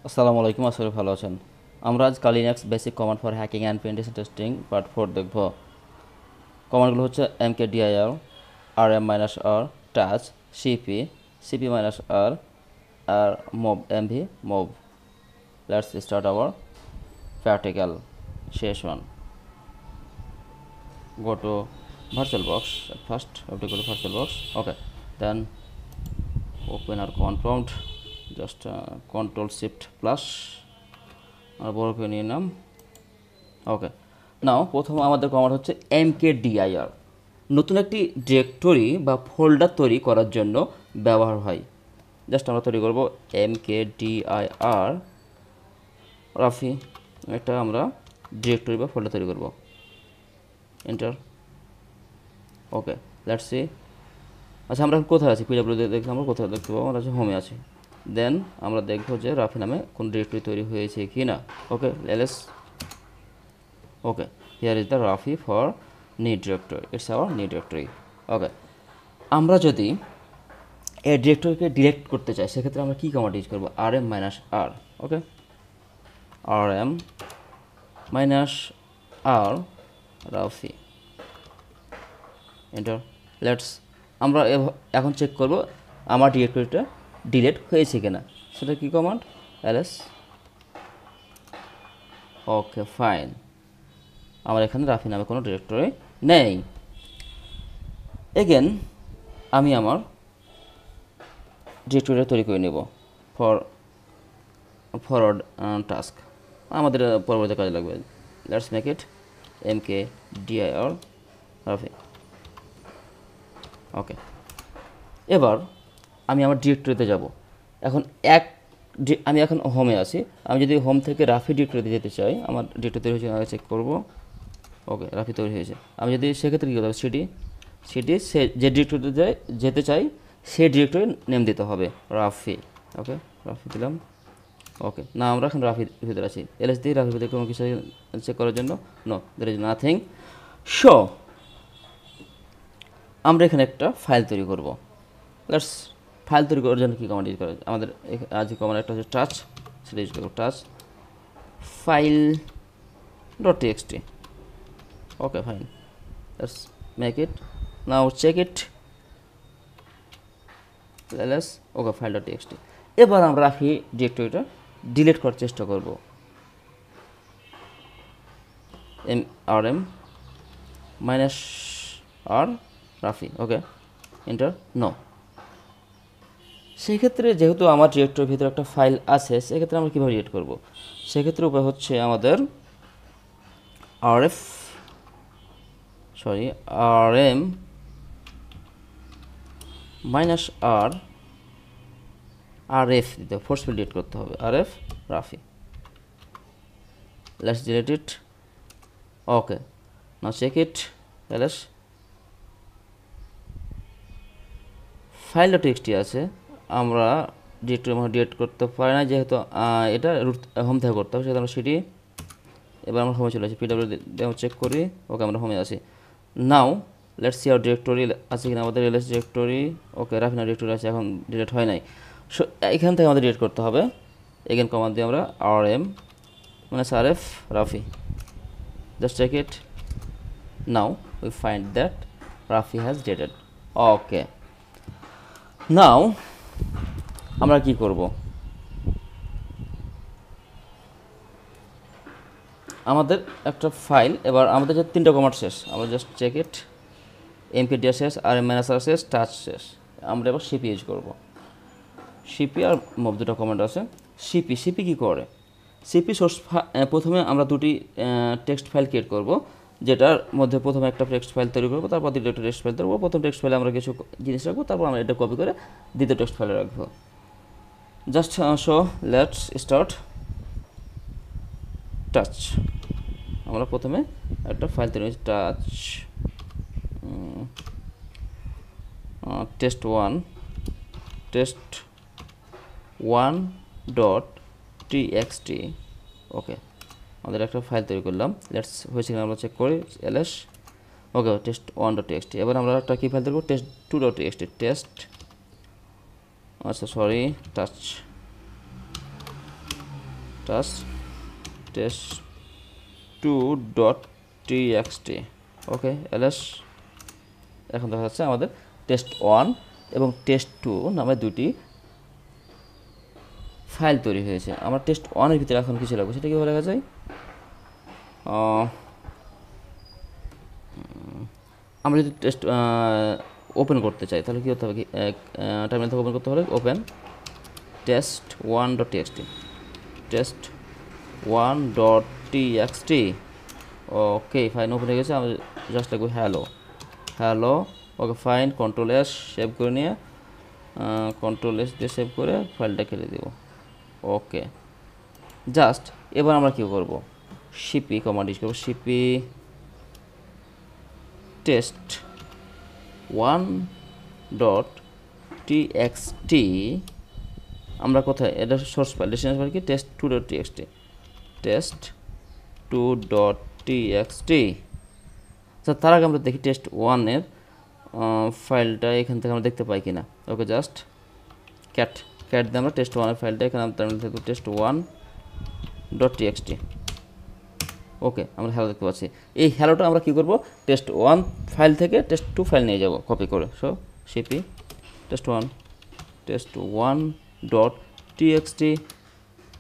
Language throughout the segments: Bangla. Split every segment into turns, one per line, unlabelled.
আসসালামু আলাইকুম, আশা করি ভালো আছেন। আমরা আজ Linux basic command for hacking and penetration testing part 4 দেখব। কমান্ডগুলো হচ্ছে mkdir, rm-r, touch, cp, cp-r, R mov mv mov. Let's start our practical session. Go to VirtualBox at first. Have to go to VirtualBox. Okay, then open our command prompt. Just Control Shift plus আর বড় করে নিয়ে নাম। ওকে, নাও প্রথম আমাদের কমান্ড হচ্ছে mkdir। নতুন একটি ডিরেক্টরি বা ফোল্ডার তৈরি করার জন্য ব্যবহার হয়। জাস্ট আমরা তৈরি করব mkdir রাফি, একটা আমরা ডিরেক্টরি বা ফোল্ডার তৈরি করব। এন্টার। Okay, let's see. আচ্ছা, আমরা কোথায় আছি? পিডব্লিউতে দেখলে আমরা কোথায় দেখতে পাবো? আমরা হোমে আছি। দেন আমরা দেখব যে রাফি নামে কোন ডিরেক্টরি তৈরি হয়েছে কি না। Okay, let's. Okay, here is the Rafi for new directory. It's our new directory. Okay, আমরা যদি এই ডিরেক্টরিকে ডিলেট করতে চাই সেক্ষেত্রে আমরা কী কমান্ড ইউজ করবো? rm-r। Okay, rm-r Rafi, enter. Let's. আমরা এখন চেক করব আমার ডিরেক্টরিটা ডিলেট হয়েছে কিনা। সেটা কি কমান্ড? ls। ওকে, ফাইন। আমার এখানে রাফি নামে কোনো ডিরেক্টরি নেই। এগেন আমি আমার ডিরেক্টরিটা তৈরি করে নেব ফর ফরওয়ার্ড টাস্ক, আমাদের পরবর্তী কাজে লাগবে। Let's make it mkdir Rafi. Okay, এবার আমি আমার ডিরেক্টরিতে যাব। এখন আমি এখন হোমে আছি। আমি যদি হোম থেকে রাফি ডিরেক্টরিতে যেতে চাই, আমার ডিরেক্টরি তৈরি হয়েছে চেক করব। ওকে, রাফি তৈরি হয়েছে। আমি যদি সেক্ষেত্রে কী করতে হবে? সিডি সে যে ডিরেক্টরিতে যেতে চাই সেই ডিরেক্টরি নেম দিতে হবে রাফি। ওকে, রাফি দিলাম। ওকে, না আমরা এখন রাফির ভিতরে আছি। এলএস দিয়ে রাফির ভিতরে কোনো কিছু চেক করার জন্য no, there is nothing. So আমরা এখানে একটা ফাইল তৈরি করব। লেটস। ফাইল তৈরি করার জন্য কী কমান্ড ইউজ করা? আমাদের আজ কমান্ড একটা হচ্ছে টাচ, সেটা ইউজ করব। Touch file .txt। Okay, fine. Let's make it now, check it. ls। Okay, ফাইল.txt। এবার আমরা রাফি ডিরেক্টরিটা ডিলিট করার চেষ্টা করব। rm-r রাফি। ওকে, এন্টার। নো। সেক্ষেত্রে যেহেতু আমার ডিরেক্টরির ভিতরে একটা ফাইল আছে, সেক্ষেত্রে আমরা কীভাবে ডিলিট করব? সেক্ষেত্রে উপায় হচ্ছে আমাদের rm-r rf দিতে, ফোর্সফুল ডিলিট করতে হবে। rf রাফি। Let's delete it. Okay, now check it. ls ফাইল.txt আছে, আমরা ডিরেক্টরি ডিলিট করতে পারি না, যেহেতু এটা রুট হোম থেকে করতে হবে, সেহেতু আমরা সিডি। এবার আমরা হোমে চলে আসি, পিডব্লিউ চেক করি। ওকে, আমরা হোমে আছি। Now let's see our directory আছে কিনা আমাদের ls ডিরেক্টরি। ওকে, রাফিনা ডিরেক্টরি আছে, এখন ডিলিট হয় নাই। সো এখান থেকে আমাদের ডিলিট করতে হবে। এগেন কমান্ড দিয়ে আমরা rm-rf Rafi. Just check it. Now we find that Rafi has deleted. Okay, now আমরা কি করব? আমাদের একটা ফাইল, এবার আমাদের যে তিনটা কমান্ড শেষ, আমরা জাস্ট চেক ইট। mkdir শেষ, rm-r শেষ, টাচ শেষ। আমরা এবার সিপি ইউজ করব। সিপি আর মব দুটো কমান্ড আছে। সিপি কি করে? সিপি সোর্স প্রথমে আমরা দুটি টেক্সট ফাইল ক্রিয়েট করব, যেটার মধ্যে প্রথমে একটা টেক্সট ফাইল তৈরি করবো, তারপর দ্বিতীয় টেক্সট ফাইল তৈরি করবো। প্রথম টেক্সট ফাইলে আমরা কিছু জিনিস রাখবো, তারপর আমরা এটা কপি করে দ্বিতীয় টেক্সট ফাইলে রাখবো। Just so let's start. Touch. আমরা প্রথমে একটা ফাইল তৈরি করেছি, টাচ test1.txt। ওকে, আমাদের একটা ফাইল তৈরি করলাম। লেটস হয়েছে কিনা আমরা চেক করি। ls। ওকে, test1.txt। এবার আমরা একটা কী ফাইল তৈরি করবো? test2.txt। টাচ। জাস্ট test2.txt ওকে ls। এখন দেখা যাচ্ছে আমাদের test1 এবং test2 নামে দুটি ফাইল তৈরি হয়েছে। আমরা test1 এর ভিতরে এখন কিছু লাগবে, সেটা কীভাবে লেখা যায়? আমরা যদি টেস্ট ওপেন করতে চাই তাহলে কী করতে হবে? টার্মিনাল থেকে ওপেন করতে হলে open test1.txt test1.txt okay fine open হয়ে গেছে। আমরা জাস্ট লিখব hello okay fine. Control S save করে নিয়ে কন্ট্রোল এস দিয়ে সেভ করে ফাইলটা কেটে দেব। ওকে জাস্ট এবার আমরা কী করব? সিপি কমান্ড ইউজ করব, সিপি test1.txt। আমরা কোথায়? এটা সোর্স ফাইল, ডেস্টিনেশন ফাইল কি? test2.txt test2.txt। তার আগে আমরা দেখি test1 এর ফাইলটা এখান থেকে আমরা দেখতে পাই কিনা। ওকে জাস্ট ক্যাট দিয়ে আমরা test1 এর ফাইলটা এখানে আমরা test1.txt ওকে আমরা হ্যালো দেখতে পাচ্ছি। এই হ্যালোটা আমরা কী করব? test1 ফাইল থেকে test2 ফাইল নিয়ে যাব কপি করে। So CP test1.txt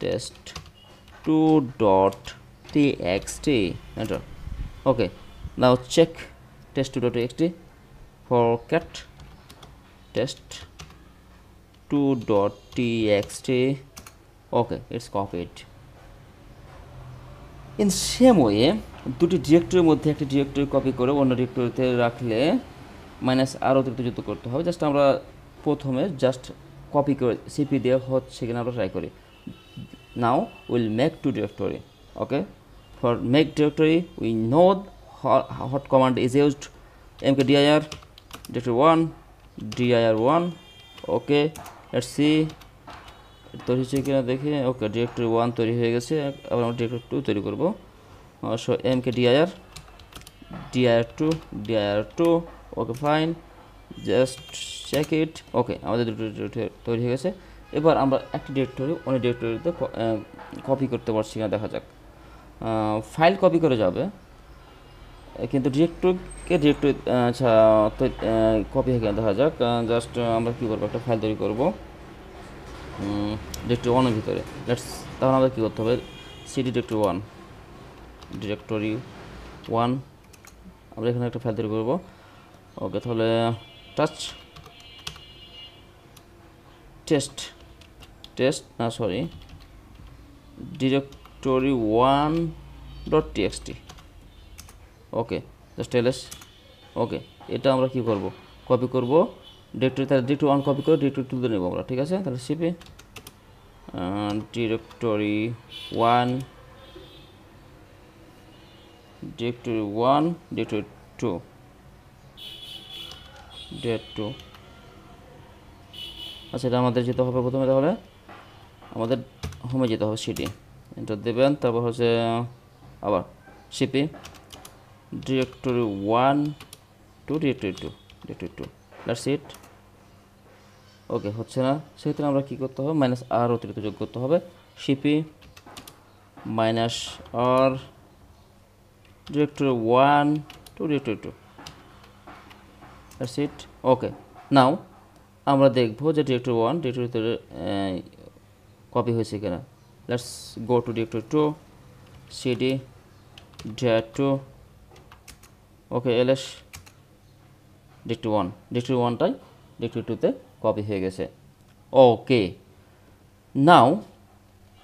test2.txt enter. Okay now check test2.txt for cat test2.txt okay it's copied। In same way দুটি ডিরেক্টরির মধ্যে একটি ডিরেক্টরি কপি করে অন্য ডিরেক্টরিতে রাখলে মাইনাস আর অতিরিক্ত যুক্ত করতে হবে। জাস্ট আমরা প্রথমে জাস্ট কপি করে সিপি দিয়ে হচ্ছে কিনা আমরা ট্রাই করি। Now will make two directory. Okay for make directory we know what command is used? mkdir directory1 dir1 ওকে লেটস সি তৈরি হচ্ছে কিনা দেখি। ওকে directory1 তৈরি হয়ে গেছে। আবার আমরা directory2 তৈরি করব। So mkdir dir2 okay fine just check it. Okay আমাদের দুটো ডিরেক্টরি তৈরি হয়ে গেছে। এবার আমরা একটি ডিরেক্টরি অন্য ডিরেক্টরিতে কপি করতে পারছি না, দেখা যাক। ফাইল কপি করে যাবে কিন্তু ডিরেক্টরি আচ্ছা কপি হয়ে দেখা যাক। জাস্ট আমরা কী করবো? একটা ফাইল তৈরি করবো directory1 এর ভিতরে। তখন আমাদের কী করতে হবে? cd directory1 আমরা এখানে একটা ফাইল তৈরি করবো। ওকে তাহলে টাচ directory1.txt ওকে জাস্ট ls। ওকে এটা আমরা কি করব? কপি করব ডিরেক্টরি, তাহলে directory1 কপি করে directory2 তে নেব আমরা। ঠিক আছে তাহলে সিপি directory1 directory2 আচ্ছা এটা আমাদের যেতে হবে প্রথমে। তাহলে আমাদের হোমে যেতে হবে, সিডি এন্টার দেবেন। তারপর হচ্ছে আবার CP directory1 to directory2 that's it. Okay হচ্ছে না, সেক্ষেত্রে আমরা কী করতে হবে? মাইনাস আর অতিরিক্ত যোগ করতে হবে। CP minus R directory1 to directory2 that's it. Okay now আমরা দেখবো যে directory1 directory2 কপি হয়েছে কিনা। Let's go to directory2 cd dir2 okay ls directory1টাই directory2তে কপি হয়ে গেছে। ওকে নাও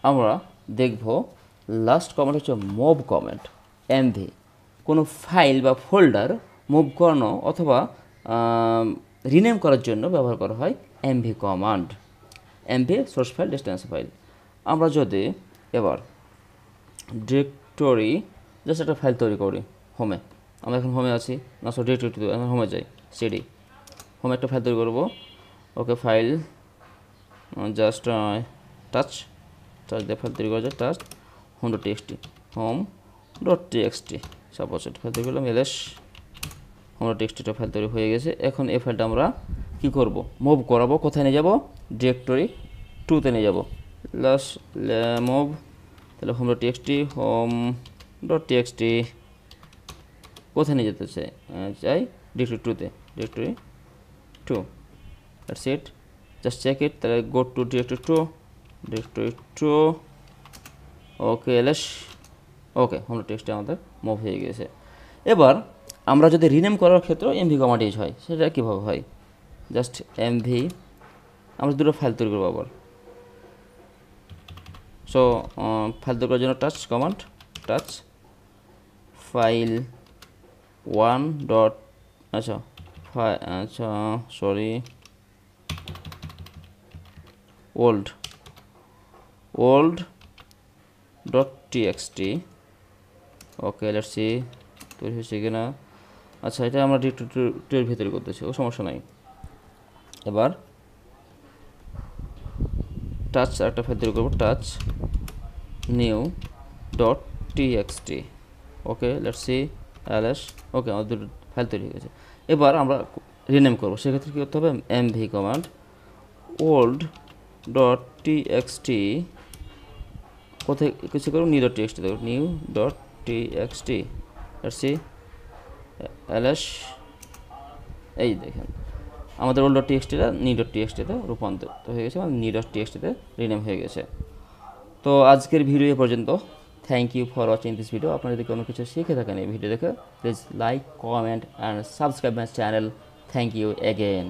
আমরা দেখব লাস্ট কমেন্ট হচ্ছে মুভ কমেন্ট। mv কোনো ফাইল বা ফোল্ডার মুভ করানো অথবা রিনেম করার জন্য ব্যবহার করা হয় mv command. mv source file destination file. আমরা যদি এবার ডিরেক্টরি জাস্ট একটা ফাইল তৈরি করি হোমে, আমরা এখন হোমে আছি না, সো ডিরেক্টরি আমরা হোমে যাই, সিডি হোমে একটা ফাইল তৈরি করবো। ওকে ফাইল জাস্ট টাচ দিয়ে ফাইল তৈরি করা যায়, টাচ home.txt সাপোজ একটা ফাইল তৈরি করলাম ls home.txt ফাইল তৈরি হয়ে গেছে। এখন এই ফাইলটা আমরা কী করব? মুভ করাবো। কোথায় নিয়ে যাব? directory2 তে নিয়ে যাব। মুভ তাহলে home dot TXT home dot TXT কোথায় নিয়ে যেতে চাই ডিরেক্টরি টুতে directory two that's it just check it তাহলে go to directory two okay LS okay home dot TXT আমাদের মুভ হয়ে গেছে। এবার আমরা যদি রিনেম করার ক্ষেত্রে এমভি কমান্ড ইউজ হয় সেটা কীভাবে হয় জাস্ট এমভি আমরা দুটো ফাইল তৈরি করবো আবার। সো ফাইল তৈরি করার জন্য touch command touch file one dot sorry old dot TXT okay let's সি তৈরি হয়েছে কিনা। আচ্ছা এটা আমরা ডিরেক্টরির ভিতরে করতেছি, ও সমস্যা নাই। এবার টাচ একটা ফাইল তৈরি করবো touch new dot TXT okay let's see LS okay আমাদের দুটো ফাইল তৈরি হয়ে গেছে। এবার আমরা রিনেম করবো, সেক্ষেত্রে কী করতে হবে MV command old dot TXT কোথায় কিছু করবো নিউ ডট টিএক্সটি দেখো new dot TXT let's see LS এই দেখেন আমাদের ওল্ড ডট টিএক্সটিটা নিউ ডট টিএক্সটিতে রূপান্তরিত হয়ে গেছে, মানে নিউ ডট টিএক্সটিতে রিনেম হয়ে গেছে। তো আজকের ভিডিও এ পর্যন্ত। Thank you for watching this video. আপনারা যদি কোনো কিছু শিখে থাকেন এই ভিডিও দেখে please like comment and subscribe my channel. Thank you again.